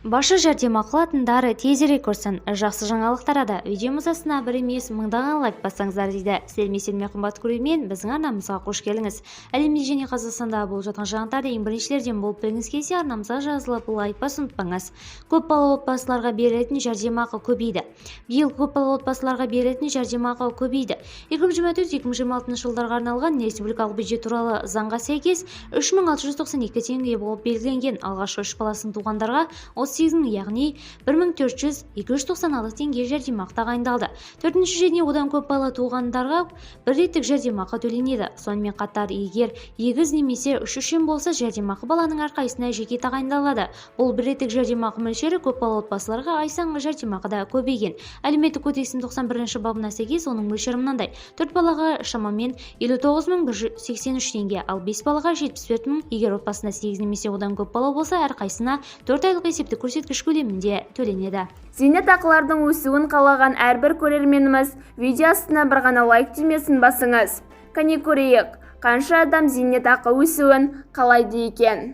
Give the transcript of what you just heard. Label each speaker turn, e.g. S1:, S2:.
S1: Башы жәрдемақы алатындары тезірек көрсін. Жақсы жаңалықтар ада. Видеомыз астына бір емес мыңдаған лайк бассаңыздар дейді. Сәлеметсіздер қымбатты көрермен, біздің арнамызға қош келдіңіз. Әлемде және Қазақстанда болып жатқан жаңалықтарды ең біріншілерден болып білгіңіз келсе, арнамызға жазылып лайк басуды ұмытпаңыз. Көпбалалы отбасыларға берілетін жәрдемақы көбейді. Биыл көпбалалы отбасыларға берілетін жәрдемақы көбейді. 2024-2026 жылдарға арналған республикалық бюджет туралы заңға сәйкес 3692 теңге болып белгіленген. Алғашқы 3 баласын туғандарға 38 яғни 1400-296 теңге жәрдемақы тағайындалды. 4-ші және одан көп бала туғандарға бір реттік жәрдемақы төленеді. Сонымен қатар, егер егіз немесе үшінші болса, жәрдемақы баланың әрқайсысына жеке тағайындалады. Бұл бір реттік жәрдемақы мөлшері көп бала отбасыларға ай сайынғы жәрдемақыда көбейген. Әлеуметтік кодекстің 91-ші бабына сәйкес оның мөлшері мынандай: 4 балаға шамамен 59183 теңге, ал 5 балаға 74 мың. Егер отбасында 8 немесе одан көп бала болса, әрқайсысына 4 айлық есептік көрсеткіш көлемінде төленеді.
S2: Зейнетақылардың өсуін қалаған әрбір көрерменіміз видео астына бір ғана лайк түймесін басыңыз. Кәне көрейік, қанша адам зейнетақы өсуін қалайды екен.